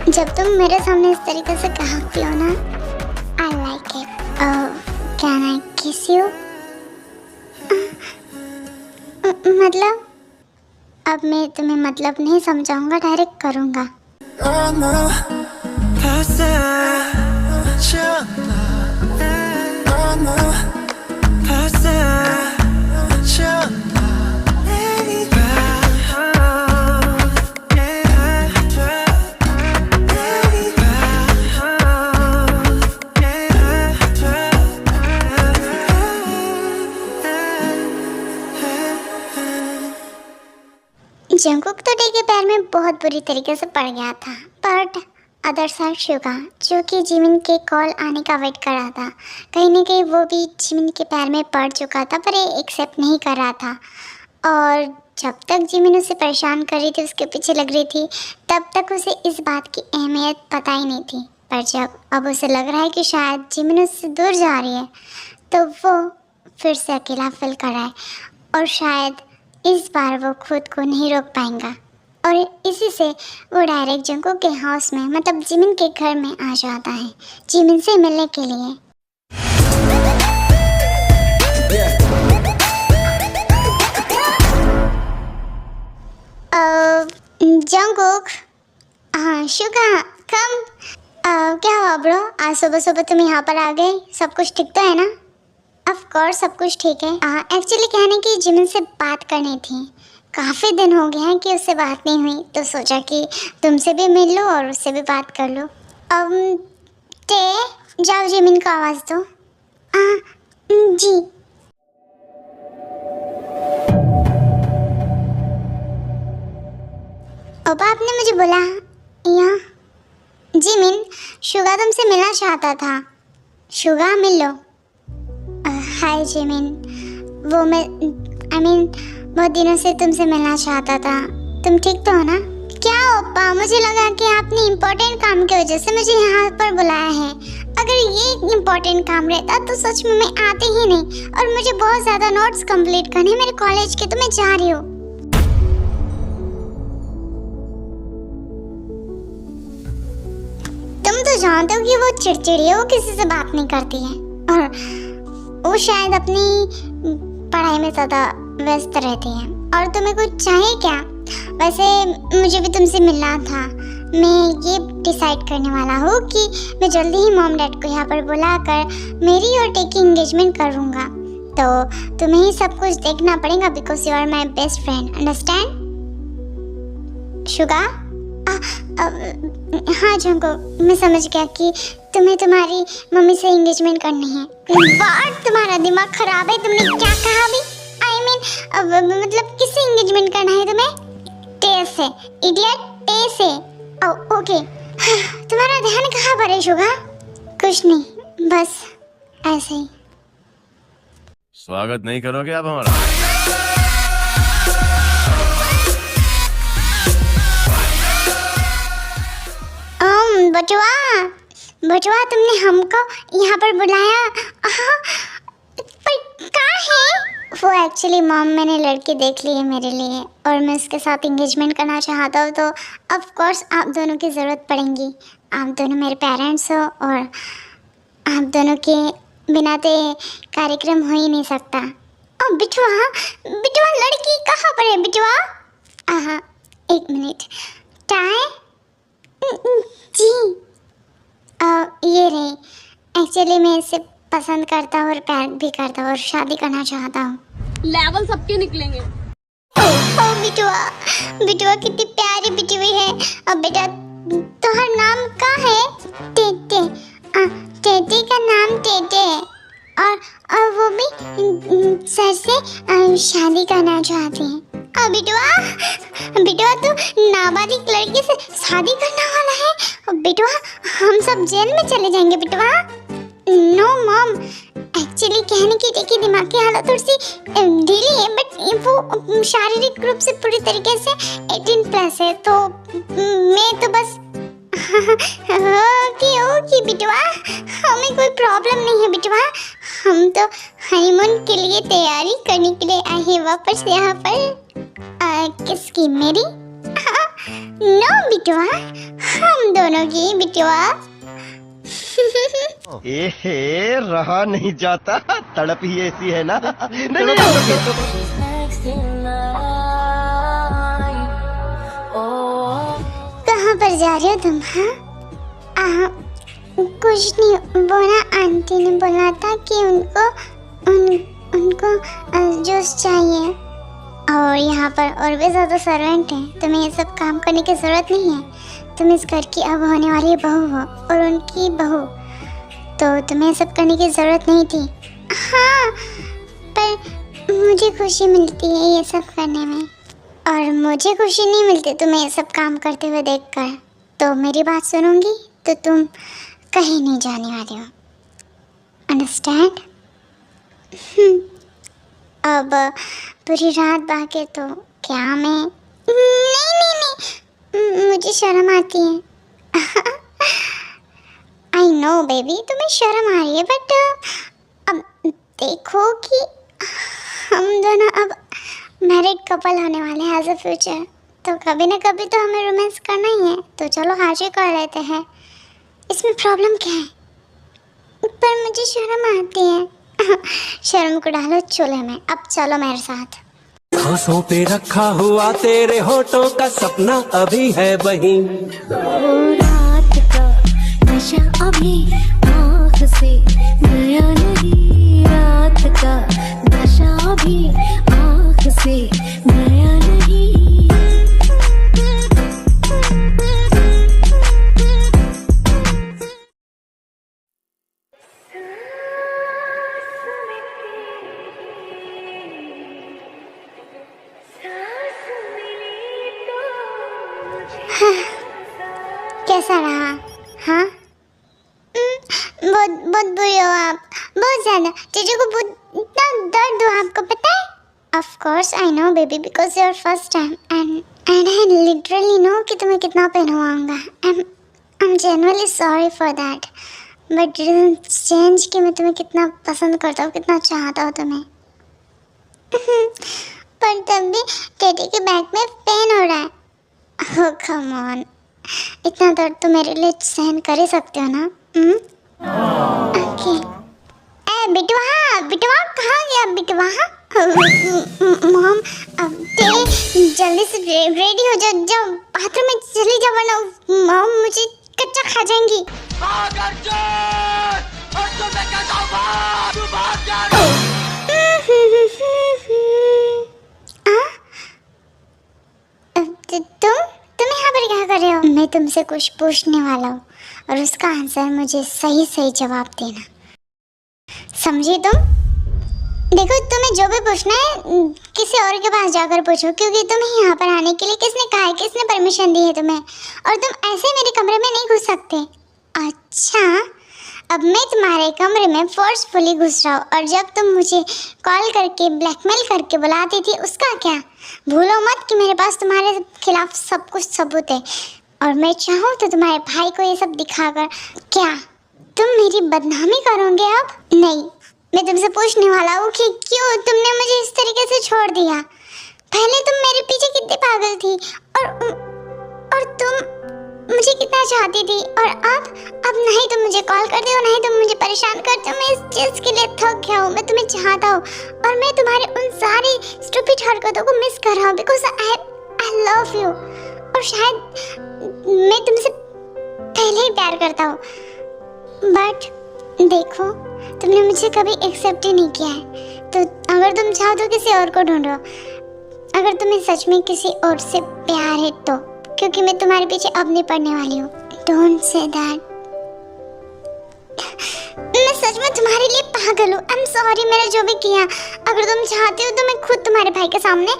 जब तुम मेरे सामने इस तरीके से कहती हो ना, I like it. Can I किस यू? मतलब अब मैं तुम्हें मतलब नहीं समझाऊंगा, डायरेक्ट करूंगा। जंगकुक तो टे के पैर में बहुत बुरी तरीके से पड़ गया था, बट अदर साइड शुगा जो कि जिमिन के कॉल आने का वेट कर रहा था, कहीं ना कहीं वो भी जिमिन के पैर में पड़ चुका था पर ये एक्सेप्ट नहीं कर रहा था। और जब तक जिमिन उसे परेशान कर रही थी, उसके पीछे लग रही थी, तब तक उसे इस बात की अहमियत पता ही नहीं थी। पर जब अब उसे लग रहा है कि शायद जिमिन उससे दूर जा रही है, तो वो फिर से अकेला फील कर रहा है और शायद इस बार वो खुद को नहीं रोक पाएगा और इसी से वो डायरेक्ट जंगू के हाउस में मतलब जिमिन के घर में आ जाता है जिमिन से मिलने के लिए। जंगुक, हाँ शुगा कम। क्या हुआ ब्रो, आज सुबह सुबह तुम यहाँ पर आ गए, सब कुछ ठीक तो है ना? ऑफ कोर्स सब कुछ ठीक है। एक्चुअली कहने की जिमिन से बात करनी थी, काफ़ी दिन हो गए हैं कि उससे बात नहीं हुई, तो सोचा कि तुमसे भी मिल लो और उससे भी बात कर लो। ते जाओ जिमिन को आवाज़ दो। जी। ओपा आपने मुझे बोला यहाँ। जिमिन, शुगा तुमसे मिलना चाहता था। शुगा मिल लो। हाय जिमिन, वो मैं बहुत दिनों से तुमसे मिलना चाहता था। तुम ठीक तो हो ना? क्या ओपा, मुझे लगा कि आपने इम्पोर्टेंट काम की वजह से मुझे यहाँ पर बुलाया है। अगर ये इम्पोर्टेंट काम रहता तो सच में मैं आती ही नहीं, और मुझे बहुत ज़्यादा नोट्स कंप्लीट करने मेरे कॉलेज के, तो मैं जा रही हूँ। तुम तो जानते हो कि वो चिड़चिड़ी है, वो किसी से बात नहीं करती है और वो शायद अपनी पढ़ाई में ज़्यादा व्यस्त रहती है। और तुम्हें कुछ चाहिए क्या? वैसे मुझे भी तुमसे मिलना था। मैं ये डिसाइड करने वाला हूँ कि मैं जल्दी ही मॉम डैड को यहाँ पर बुलाकर मेरी और टे की एंगेजमेंट करूँगा। तो तुम्हें ही सब कुछ देखना पड़ेगा because you are my best friend, understand? Suga? हाँ जंगो, मैं समझ गया कि तुम्हें तुम्हारी मम्मी से एंगेजमेंट करनी है। बट तुम्हारा दिमाग खराब है, तुमने क्या कहा अभी? मतलब किससे एंगेजमेंट करना है तुम्हें? टे से, इडियट, टे से। ओके। तुम्हारा ध्यान कहाँ पर है शुगा? कुछ नहीं, बस ऐसे ही। स्वागत नहीं करोगे आप हमारा? बचवा तुमने हमको यहाँ पर बुलाया, पर कहाँ है? वो एक्चुअली मॉम, मैंने लड़की देख ली है मेरे लिए और मैं उसके साथ एंगेजमेंट करना चाहता हूँ, तो ऑफ कोर्स आप दोनों की ज़रूरत पड़ेगी। आप दोनों मेरे पेरेंट्स हो और आप दोनों के बिना तो कार्यक्रम हो ही नहीं सकता। बिटवा लड़की कहाँ पर है बिटवा? हाँ एक मिनट। टाई जी, ये रही। एक्चुअली मैं इसे पसंद करता हूँ और प्यार भी करता हूँ और शादी करना चाहता हूँ। लेवल सबके निकलेंगे। बिटवा कितनी प्यारी बिटवी है। अब बेटा तुम्हारा नाम क्या है? टेटे। टेटे का नाम टेटे है और वो भी सर से शादी करना चाहती है। बिटवा तू नाबालिग लड़की से शादी करने वाला है? बिटवा हम सब जेल में चले जाएंगे बिटवा। नो मॉम, एक्चुअली कहने की टे की दिमाग की हालत थोड़ी सी ढीली है, बट वो शारीरिक रूप से पूरी तरीके से 18+ है, तो मैं तो बस ओके बिटवा, हमें कोई प्रॉब्लम नहीं है बिटवा। हम तो हनीमून के लिए तैयारी करने के लिए आए हैं वापस यहाँ पर। किसकी? मेरी? नो बिटवा, हम दोनों की बिटवा। रहा नहीं जाता, तड़प ही ऐसी है ना। नहीं, कहाँ पर जा रहे हो तुम? हाँ कुछ नहीं, वो ना आंटी ने बोला था कि उनको जूस चाहिए और यहाँ पर और भी ज़्यादा सर्वेंट हैं। तुम्हें ये सब काम करने की ज़रूरत नहीं है। तुम इस घर की अब होने वाली बहू हो और उनकी बहू, तो तुम्हें ये सब करने की ज़रूरत नहीं थी। हाँ, पर मुझे खुशी मिलती है ये सब करने में, और मुझे खुशी नहीं मिलती तुम्हें ये सब काम करते हुए देखकर। तो मेरी बात सुनोगी तो तुम कहीं नहीं जाने वाले हो, अंडरस्टैंड? अब पूरी रात बाकी तो क्या मैं नहीं, मुझे शर्म आती है। आई नो बेबी, तुम्हें शर्म आ रही है, बट अब देखो कि हम दोनों अब मैरिड कपल होने वाले हैं एज अ फ्यूचर, तो कभी ना कभी तो हमें रोमांस करना ही है, तो चलो आज ही कर लेते हैं। इसमें प्रॉब्लम क्या है? पर मुझे शर्म आती है। शर्म को डालो चूल्हे में, अब चलो मेरे साथ। आंखों पे रखा हुआ तेरे होठों का सपना अभी है वही। रात का नशा अभी आँख से गया नहीं, रात का नशा अभी आँख से गया नहीं। कैसा रहा? हाँ, बहुत बहुत बुरे हो आप, बहुत ज़्यादा। जीजू को बहुत इतना दर्द हो, आपको पता है? Of course I know baby, because your first time and I literally know कि तुम्हें कितना पेन हुआ। I am genuinely sorry for that, but change कि मैं तुम्हें कितना पसंद करता हूँ, कितना चाहता हूँ तुम्हें। पर तब भी टेडी के बैक में पेन हो रहा है। Oh, come on. इतना दर्द तो मेरे लिए सहन कर ही सकते हो ना? ओके। ए बिटवा कहाँ गया बिटवा? मॉम, अब जल्दी से रेडी हो जाओ, बाथरूम में चली जाओ वरना मॉम मुझे कच्चा खा जाएंगी। तुम यहाँ पर क्या कर रहे हो? मैं तुमसे कुछ पूछने वाला हूँ और उसका आंसर मुझे सही सही जवाब देना, समझी तुम? देखो, तुम्हें जो भी पूछना है किसी और के पास जाकर पूछो, क्योंकि तुम्हें यहाँ पर आने के लिए किसने कहा है, किसने परमिशन दी है तुम्हें? और तुम ऐसे मेरे कमरे में नहीं घुस सकते। अच्छा, अब मैं तुम्हारे कमरे में फोर्सफुली घुस रहा हूँ, और जब तुम मुझे कॉल करके ब्लैकमेल करके बुलाती थी उसका क्या? भूलो मत कि मेरे पास तुम्हारे खिलाफ सब कुछ सबूत है, और मैं चाहूँ तो तुम्हारे भाई को ये सब दिखाकर क्या तुम मेरी बदनामी करोगे? अब नहीं, मैं तुमसे पूछने वाला हूँ कि क्यों तुमने मुझे इस तरीके से छोड़ दिया? पहले तुम मेरे पीछे कितनी पागल थी, और तुम मुझे कितना चाहती थी, और अब नहीं तुम मुझे कॉल करते हो, नहीं तुम मुझे परेशान करते हो। मैं इस चीज़ के लिए थक गया हूँ। मैं तुम्हें चाहता हूँ, और मैं तुम्हारे उन सारी स्टूपिड हरकतों को मिस कर रहा हूँ, बिकॉज आई लव यू। और शायद मैं तुमसे पहले ही प्यार करता हूँ, बट देखो, तुमने मुझे कभी एक्सेप्ट ही नहीं किया है। तो अगर तुम चाहो तो किसी और को ढूंढो, अगर तुम्हें सच में किसी और से प्यार है तो, क्योंकि मैं तुम्हारे पीछे अब नहीं पड़ने वाली हूँ। Don't say that. मैं सच में तुम्हारे लिए पागल हूँ। आई एम सॉरी मैंने जो भी किया। अगर तुम चाहते हो तो मैं खुद तुम्हारे भाई के सामने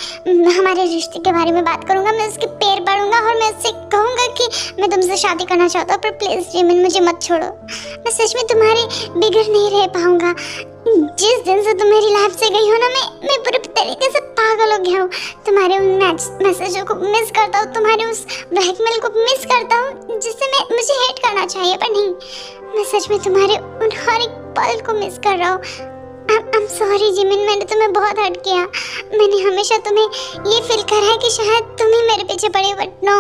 हमारे रिश्ते के बारे में बात करूँगा। मैं उसके पैर पड़ूंगा और मैं उससे कहूँगा कि मैं तुमसे शादी करना चाहता हूँ, पर प्लीज़ जिमिन मुझे मत छोड़ो। मैं सच में तुम्हारे बिगड़ नहीं रह पाऊँगा। जिस दिन से तुम मेरी लाइफ से गई हो ना, मैं पूरे तरीके से पागल हो गया हूँ। तुम्हारे उन मैसेजों को मिस करता हूँ, तुम्हारे उस ब्लैकमेल को मिस करता हूँ जिससे मुझे हेट करना चाहिए, पर नहीं, मैं सच में तुम्हारे उन हर एक पल को मिस कर रहा हूँ। आई एम सॉरी जिमिन, मैंने तुम्हें बहुत हर्ट किया। मैंने हमेशा तुम्हें ये फील करा है कि शायद तुम ही मेरे पीछे पड़े, बट नो,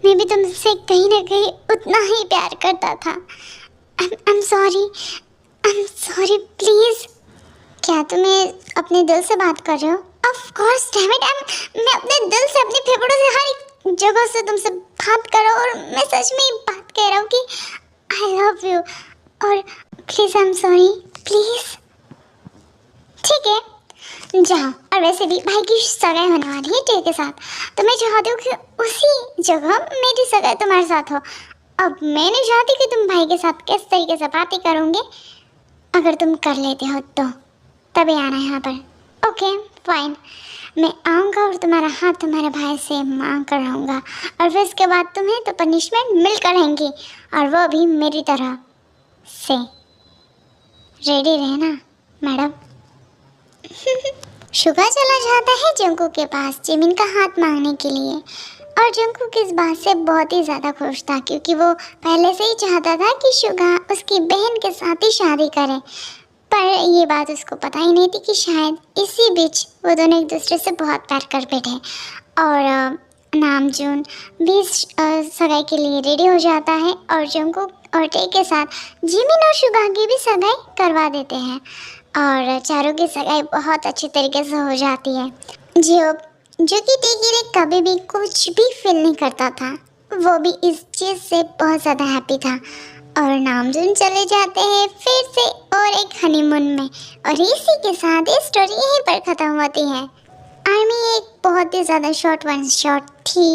मैं भी तुमसे कहीं ना कहीं उतना ही प्यार करता था। I am sorry please. क्या तुम्हें अपने दिल से बात कर रहे हो? ऑफ कोर्स डैम इट, मैं अपने दिल से, अपने फेफड़ों से, हर एक जगह से तुमसे बात कर रहा हूँ, और मैं सच में ये बात कह रहा हूँ कि आई लव यू। और please I am sorry, please. ठीक है, जाओ। और वैसे भी भाई की सगाई होने वाली है टे के साथ, तो मैं चाहती हूँ कि उसी जगह मेरी सगाई तुम्हारे साथ हो। अब मैं नहीं चाहती कि तुम भाई के साथ किस तरीके से बातें करोगे। अगर तुम कर लेते हो तो तभी आना यहाँ पर। ओके फाइन, मैं आऊँगा और तुम्हारा हाथ तुम्हारे भाई से मांग कर रहूँगा, और फिर इसके बाद तुम्हें तो पनिशमेंट मिलकर रहेंगी, और वो भी मेरी तरह से। रेडी रहना मैडम। शुगा चला जाता है जंकू के पास जिमिन का हाथ मांगने के लिए, और जंकू इस बात से बहुत ही ज़्यादा खुश था, क्योंकि वो पहले से ही चाहता था कि शुगा उसकी बहन के साथ ही शादी करे। पर ये बात उसको पता ही नहीं थी कि शायद इसी बीच वो दोनों एक दूसरे से बहुत प्यार कर बैठे। और नामजून भी सगाई के लिए रेडी हो जाता है और जंगकुक और टे के साथ जिमिन और शुभा की भी सगाई करवा देते हैं और चारों की सगाई बहुत अच्छी तरीके से हो जाती है। जो कि टे के लिए कभी भी कुछ भी फील नहीं करता था, वो भी इस चीज़ से बहुत ज़्यादा हैप्पी था। और नामजून चले जाते हैं फिर से और एक हनीमून में, और इसी के साथ ये स्टोरी यहीं पर ख़त्म होती है। आर्मी एक बहुत ही ज़्यादा शॉर्ट वन शॉट थी।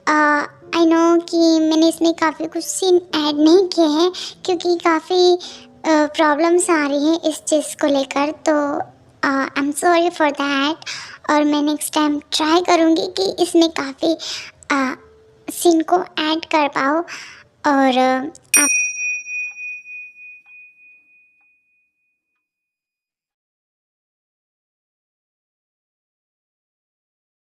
आई नो कि मैंने इसमें काफ़ी कुछ सीन ऐड नहीं किए हैं क्योंकि काफ़ी प्रॉब्लम्स आ रही हैं इस चीज़ को लेकर, तो I am sorry for that. और मैं नेक्स्ट टाइम ट्राई करूँगी कि इसमें काफ़ी सीन को ऐड कर पाऊँ। और आप